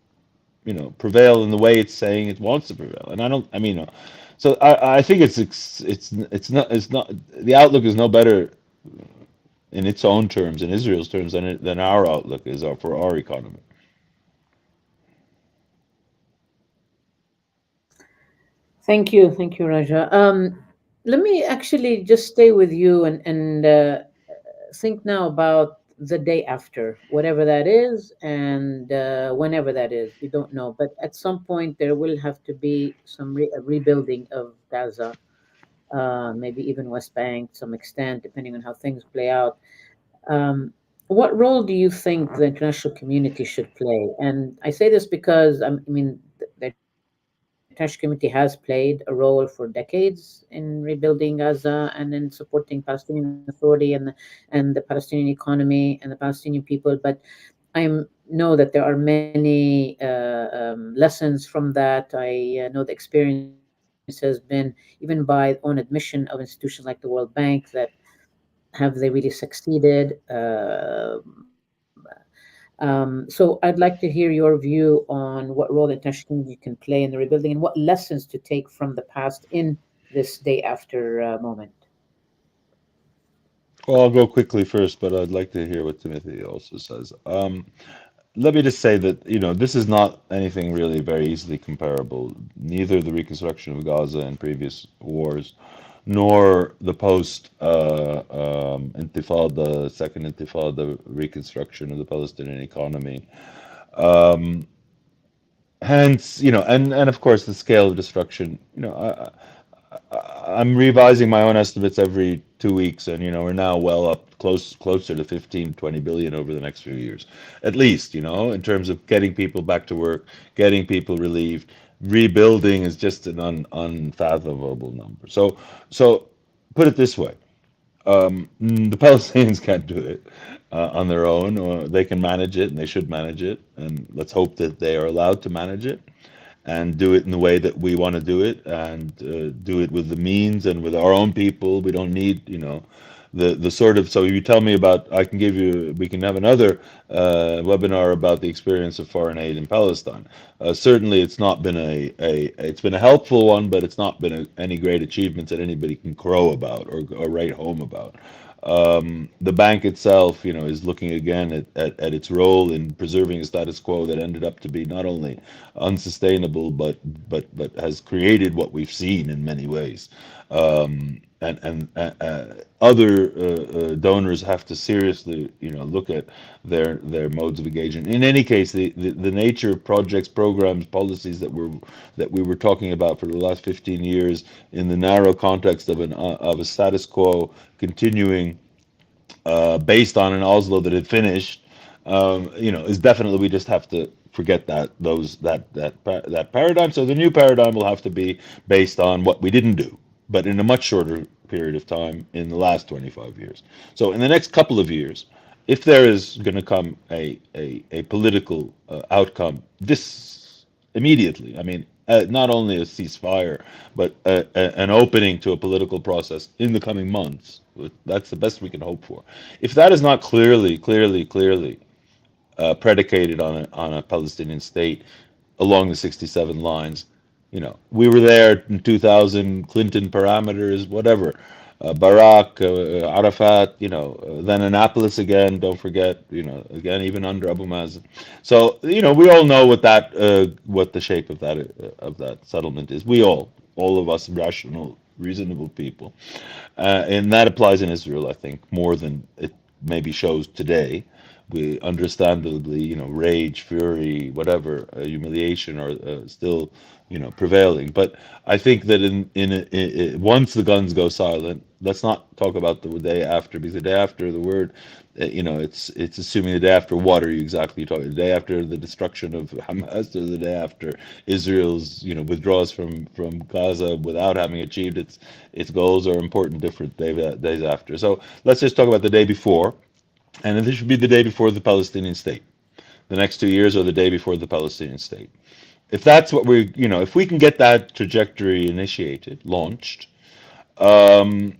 prevail in the way it's saying it wants to prevail. And I don't, I mean, so I think it's not the outlook is no better in its own terms, in Israel's terms, than our outlook is for our economy. Thank you, Raja. Let me actually just stay with you and think now about the day after, whatever that is, and whenever that is. We don't know, but at some point there will have to be some rebuilding of Gaza, maybe even West Bank to some extent, depending on how things play out. Um, what role do you think the international community should play? And I say this because I mean the international community has played a role for decades in rebuilding Gaza and in supporting Palestinian Authority and the Palestinian economy and the Palestinian people. But I know that there are many lessons from that. I know the experience has been, even by own admission of institutions like the World Bank, that have they really succeeded? So I'd like to hear your view on what role the international community can play in the rebuilding and what lessons to take from the past in this day after moment. Well, I'll go quickly first, but I'd like to hear what Timothy also says. Let me just say that, this is not anything really very easily comparable. Neither the reconstruction of Gaza in previous wars, nor the post Intifada, second Intifada reconstruction of the Palestinian economy. Um, Hence, and of course the scale of destruction. I'm revising my own estimates every 2 weeks, and we're now well up closer to 15, 20 billion over the next few years, at least. In terms of getting people back to work, getting people relieved, rebuilding is just an unfathomable number. So put it this way: the Palestinians can't do it on their own, or they can manage it, and they should manage it, and let's hope that they are allowed to manage it and do it in the way that we want to do it, and do it with the means and with our own people. We don't need, the sort of. So you tell me about. I can give you. We can have another webinar about the experience of foreign aid in Palestine. Certainly, it's not been it's been a helpful one, but it's not been any great achievements that anybody can crow about or write home about. The bank itself, is looking again at its role in preserving a status quo that ended up to be not only unsustainable, but has created what we've seen in many ways. And other donors have to seriously, look at their modes of engagement. In any case, the nature of projects, programs, policies that we were talking about for the last 15 years in the narrow context of a status quo continuing based on an Oslo that had finished, is definitely, we just have to forget that paradigm. So the new paradigm will have to be based on what we didn't do, but in a much shorter period of time in the last 25 years. So in the next couple of years, if there is going to come a political outcome this immediately, I mean, not only a ceasefire, but an opening to a political process in the coming months. That's the best we can hope for. If that is not clearly predicated on a Palestinian state along the 67 lines, we were there in 2000, Clinton parameters, whatever. Barak, Arafat, then Annapolis again. Don't forget, again even under Abu Mazen. So we all know what the shape of that settlement is. All of us, rational, reasonable people, and that applies in Israel, I think, more than it maybe shows today. we understandably, rage, fury, whatever, humiliation are still, prevailing. But I think that once the guns go silent, let's not talk about the day after, because the day after the word, it's assuming the day after what are you exactly talking? The day after the destruction of Hamas, or the day after Israel's, withdraws from Gaza without having achieved its goals, or important different days after. So let's just talk about the day before, and this should be the day before the Palestinian state. The next 2 years are the day before the Palestinian state. If that's what if we can get that trajectory initiated, launched, um,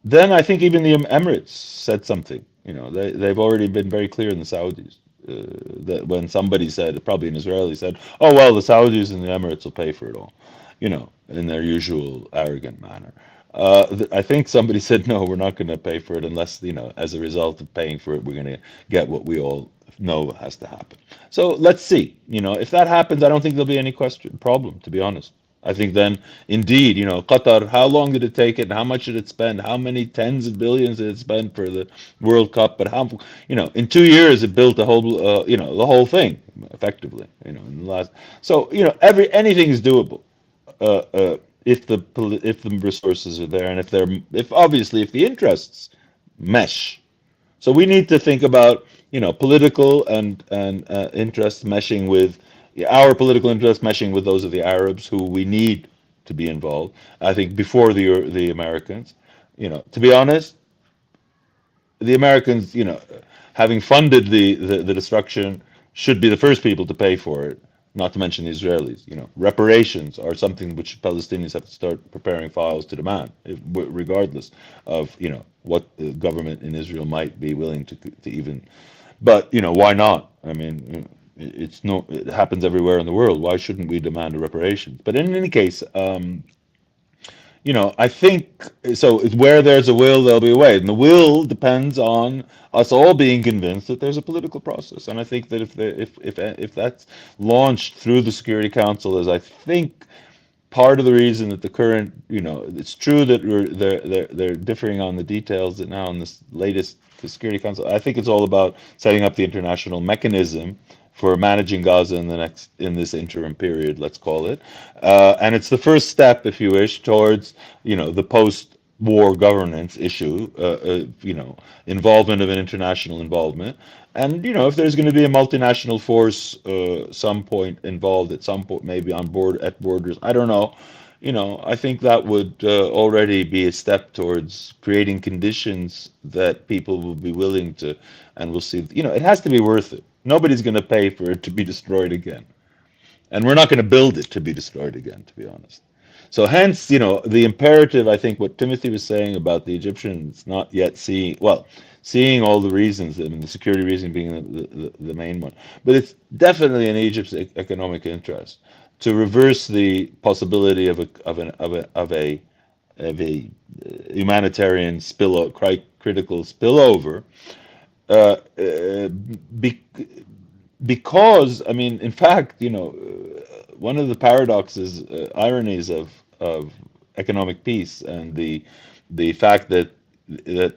then I think even the Emirates said something. They've already been very clear in the Saudis. That when somebody said, probably an Israeli said, "Oh well, the Saudis and the Emirates will pay for it all," in their usual arrogant manner. I think somebody said, "No, we're not going to pay for it unless, as a result of paying for it, we're going to get what we all know has to happen." So let's see. If that happens, I don't think there'll be any problem, to be honest. I think then, indeed, Qatar, how long did it take it, and how much did it spend? How many tens of billions did it spend for the World Cup? But in 2 years, it built the whole, the whole thing effectively. In the last, so anything is doable, if the resources are there, and if obviously if the interests mesh. So we need to think about, political and interests meshing with our political interests meshing with those of the Arabs, who we need to be involved. I think before the Americans. To be honest, the Americans, having funded the destruction, should be the first people to pay for it. Not to mention the Israelis. Reparations are something which Palestinians have to start preparing files to demand, regardless of what the government in Israel might be willing to even. But why not? I mean, it happens everywhere in the world. Why shouldn't we demand a reparations? But in any case, I think so. Where there's a will, there'll be a way, and the will depends on us all being convinced that there's a political process. And I think that if that's launched through the Security Council, as I think part of the reason that the current, it's true that they're differing on the details that now in this latest Security Council. I think it's all about setting up the international mechanism for managing Gaza in this interim period, let's call it, and it's the first step, if you wish, towards the post-war governance issue, involvement of an international involvement, and if there's going to be a multinational force, some point involved at some point, maybe on board at borders, I don't know. I think that would already be a step towards creating conditions that people will be willing to, and we'll see. It has to be worth it. Nobody's going to pay for it to be destroyed again, and we're not going to build it to be destroyed again, to be honest. So hence, the imperative, I think what Timothy was saying about the Egyptians not yet seeing all the reasons, I mean, the security reason being the main one, but it's definitely in Egypt's economic interest to reverse the possibility of a humanitarian critical spillover, uh, uh, be, because I mean, in fact, one of the paradoxes, ironies of economic peace, and the fact that the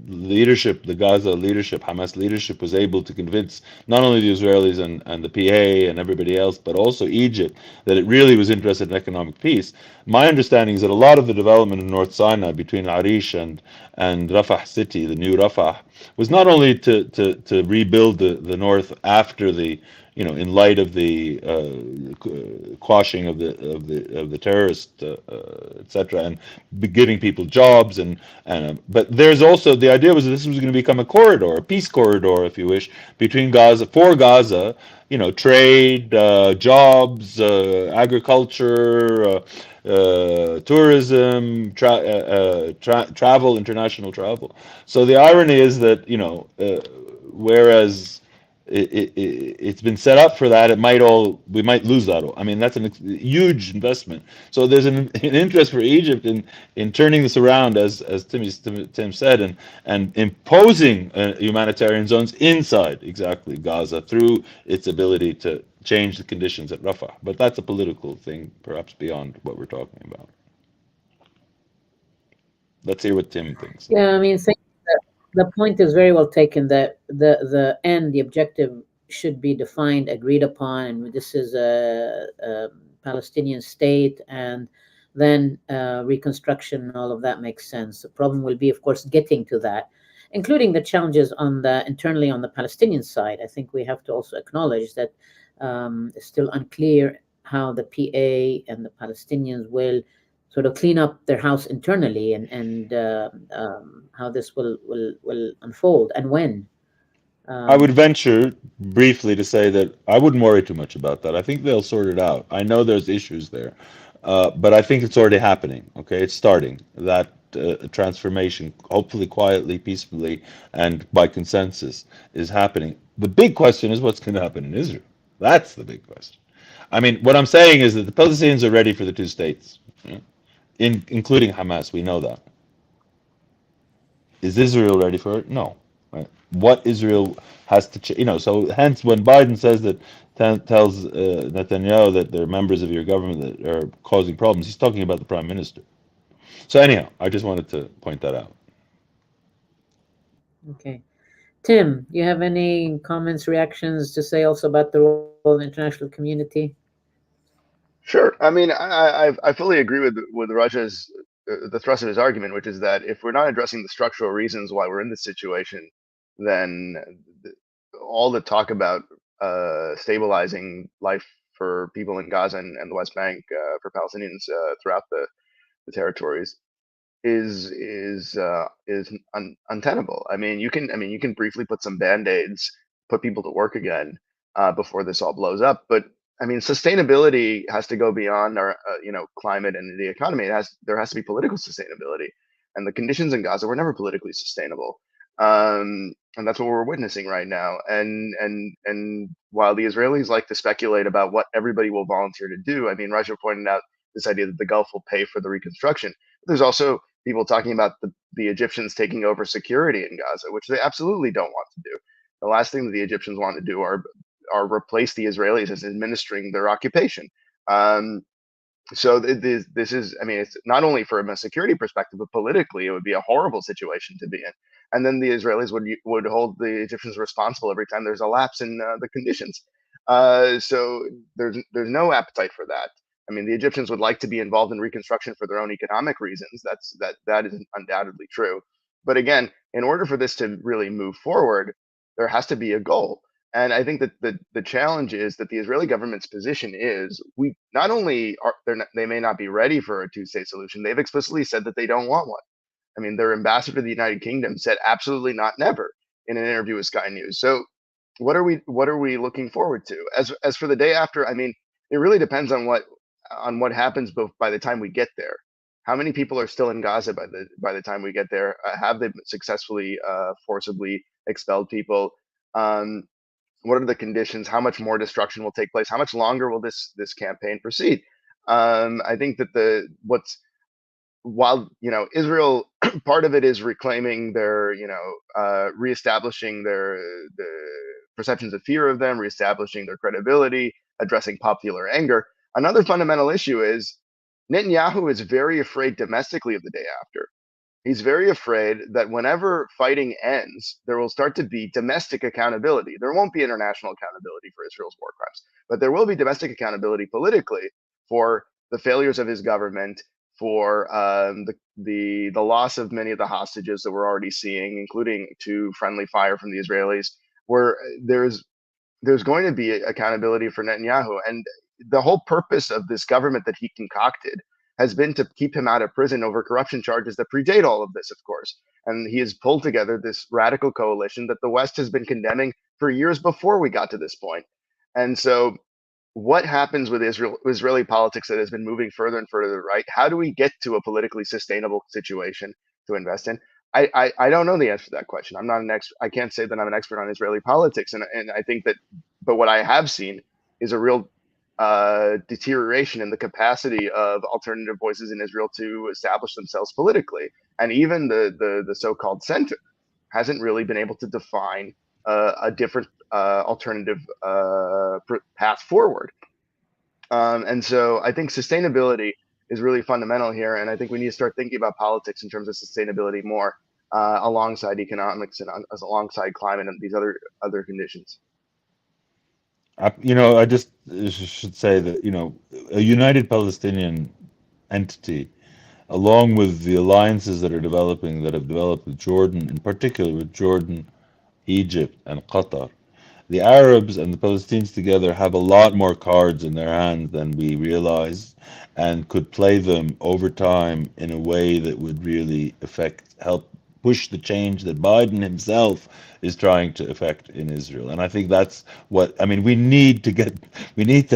leadership, the Gaza leadership, Hamas leadership, was able to convince not only the Israelis and the PA and everybody else, but also Egypt, that it really was interested in economic peace. My understanding is that a lot of the development in North Sinai between Arish and Rafah city, the new Rafah, was not only to rebuild the north after the in light of the quashing of the terrorist, etc., and giving people jobs, but there's also the idea was that this was going to become a corridor, a peace corridor, if you wish, between Gaza, trade, jobs, agriculture, tourism, travel, international travel. So the irony is that whereas it's been set up for that, we might lose that all. I mean, that's a huge investment. So there's an interest for Egypt in turning this around, as Tim said, and imposing humanitarian zones inside exactly Gaza through its ability to change the conditions at Rafah. But that's a political thing, perhaps beyond what we're talking about. Let's hear what Tim thinks. Yeah, I mean, The point is very well taken that the end, the objective should be defined, agreed upon, and this is a Palestinian state, and then reconstruction and all of that makes sense. The problem will be, of course, getting to that, including the challenges on the internally on the Palestinian side. I think we have to also acknowledge that it's still unclear how the PA and the Palestinians will sort of clean up their house internally, and how this will unfold and when. I would Um, venture briefly to say that I wouldn't worry too much about that. I think they'll sort it out. I know there's issues there, but I think it's already happening. Okay, it's starting that transformation, hopefully quietly, peacefully, and by consensus, is happening. The big question is what's going to happen in Israel. That's the big question. I mean, what I'm saying is that the Palestinians are ready for the two states, yeah, including Hamas. We know that. Is Israel ready for it? No. Right? What Israel has to, so hence when Biden says that, tells Netanyahu that they're members of your government that are causing problems, he's talking about the prime minister. So anyhow, I just wanted to point that out. okay. Tim, you have any comments, reactions to say also about the role of the international community? Sure. I mean, I fully agree with Raja's the thrust of his argument, which is that if we're not addressing the structural reasons why we're in this situation, then th- all the talk about stabilizing life for people in Gaza and the West Bank for Palestinians throughout the territories is untenable. I mean, you can briefly put some band-aids, put people to work again before this all blows up. But I mean, sustainability has to go beyond our climate and the economy. There has to be political sustainability, and the conditions in Gaza were never politically sustainable. And that's what we're witnessing right now. And while the Israelis like to speculate about what everybody will volunteer to do, I mean, Russia pointed out this idea that the Gulf will pay for the reconstruction. There's also people talking about the Egyptians taking over security in Gaza, which they absolutely don't want to do. The last thing that the Egyptians want to do are replace the Israelis as administering their occupation. Um, so this is, I mean, it's not only from a security perspective, but politically, it would be a horrible situation to be in. And then the Israelis would hold the Egyptians responsible every time there's a lapse in the conditions. So there's no appetite for that. I mean, the Egyptians would like to be involved in reconstruction for their own economic reasons. That is undoubtedly true. But again, in order for this to really move forward, there has to be a goal. And I think that the challenge is that the Israeli government's position is we not only are they may not be ready for a two-state solution, they've explicitly said that they don't want one. I mean, their ambassador to the United Kingdom said absolutely not, never, in an interview with Sky News. So what are we looking forward to? As for the day after, I mean, it really depends on what happens by the time we get there. How many people are still in Gaza by the time we get there? Have they successfully forcibly expelled people? Um, what are the conditions? How much more destruction will take place? How much longer will this campaign proceed? I think that the what's while Israel, part of it is reclaiming their reestablishing the perceptions of fear of them, reestablishing their credibility, addressing popular anger. Another fundamental issue is Netanyahu is very afraid domestically of the day after. He's very afraid that whenever fighting ends, there will start to be domestic accountability. There won't be international accountability for Israel's war crimes, but there will be domestic accountability politically for the failures of his government, for the loss of many of the hostages that we're already seeing, including to friendly fire from the Israelis, where there's going to be accountability for Netanyahu. And the whole purpose of this government that he concocted has been to keep him out of prison over corruption charges that predate all of this, of course. And he has pulled together this radical coalition that the West has been condemning for years before we got to this point. And so, what happens with Israeli politics that has been moving further and further to the right? How do we get to a politically sustainable situation to invest in? I don't know the answer to that question. I'm not an expert. I can't say that I'm an expert on Israeli politics, and I think that, but what I have seen is a real deterioration in the capacity of alternative voices in Israel to establish themselves politically, and even the so-called center hasn't really been able to define a different alternative path forward. And so I think sustainability is really fundamental here, and I think we need to start thinking about politics in terms of sustainability more. alongside economics and as alongside climate and these other conditions. I just should say that, a united Palestinian entity, along with the alliances that have developed with Jordan, in particular with Jordan, Egypt, and Qatar. The Arabs and the Palestinians together have a lot more cards in their hands than we realize, and could play them over time in a way that would really help push the change that Biden himself is trying to effect in Israel. And I think that's I mean, we need to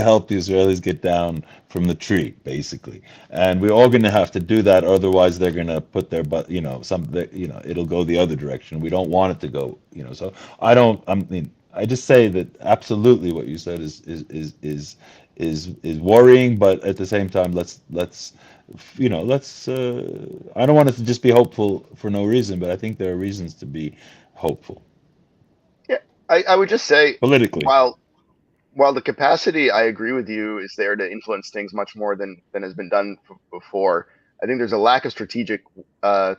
help the Israelis get down from the tree, basically. And we're all going to have to do that, otherwise they're going to put their butt, it'll go the other direction. We don't want it to go, so I mean, I just say that absolutely what you said is worrying, but at the same time, let's I don't want it to just be hopeful for no reason, but I think there are reasons to be hopeful Yeah, I would just say, politically. while the capacity, I agree with you, is there to influence things much more than has been done before. I think there's a lack of strategic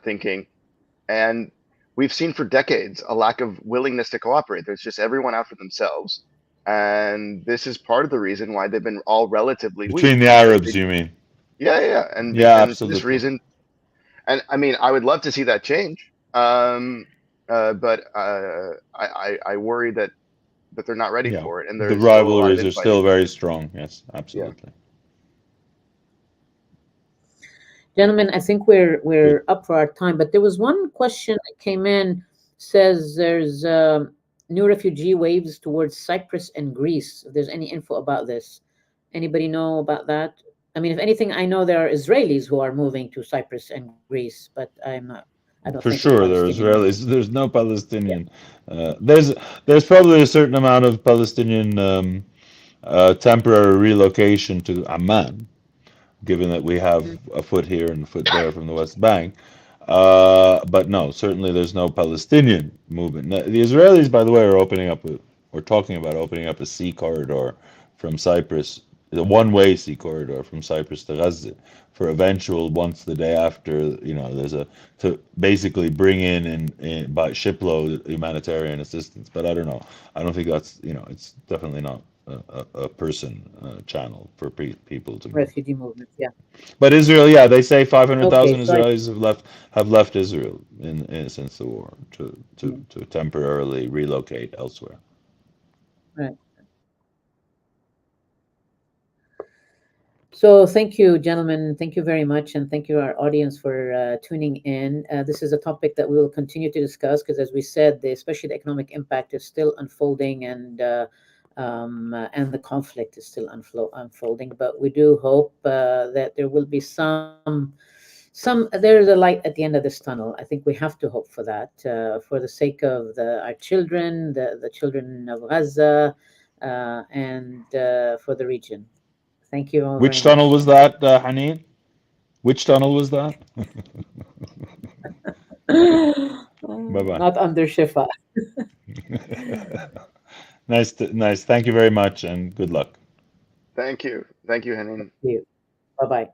thinking, and we've seen for decades a lack of willingness to cooperate. There's just everyone out for themselves, and this is part of the reason why they've been all relatively weak. Between the Because Arabs, you mean? yeah, Yeah, and for this absolutely. reason, and I mean, I would love to see that change, but I worry that they're not ready Yeah, for it, and the there's still a lot of rivalries are still infighting. very strong. Yes, Yeah. absolutely. Gentlemen, I think Good. we're up for our time, but there was one question that came in. Says there's new refugee waves towards Cyprus and Greece. If there's any info about this, anybody know about that? I mean, if anything, I know there are Israelis who are moving to Cyprus and Greece, but I don't For think there's sure, there are Palestinian movement. Israelis. There's no Yeah. Palestinian. There's probably a certain amount of Palestinian temporary relocation to Amman, given that we have Mhm. a foot here and a foot there from the West Bank. But no, certainly there's no Palestinian movement. The Israelis, by the way, or talking about opening up a sea corridor from Cyprus, the one-way sea corridor from Cyprus to Gaza, for eventual, once the day after, there's to basically bring in by shipload humanitarian assistance. But I don't know. I don't think that's, it's definitely not a person channel for people to move. Refugee movement. Yeah. But Israel, yeah, they say Okay. 500,000 So I. Israelis have left Israel since the war Yeah, to temporarily relocate elsewhere. right. So thank you, gentlemen. Thank you very much, and thank you our audience for tuning in. This is a topic that we will continue to discuss because, as we said, especially the economic impact is still unfolding, and the conflict is still unfolding. But we do hope that there will be there is a light at the end of this tunnel. I think we have to hope for that, for the sake of our children, the children of Gaza, and for the region. Thank you all very Which tunnel much. was that, Haneen? Which tunnel was that? Bye bye. Not under Shifa. Nice. Thank you very much, and good luck. Thank you, Henning. Thank you. Bye bye.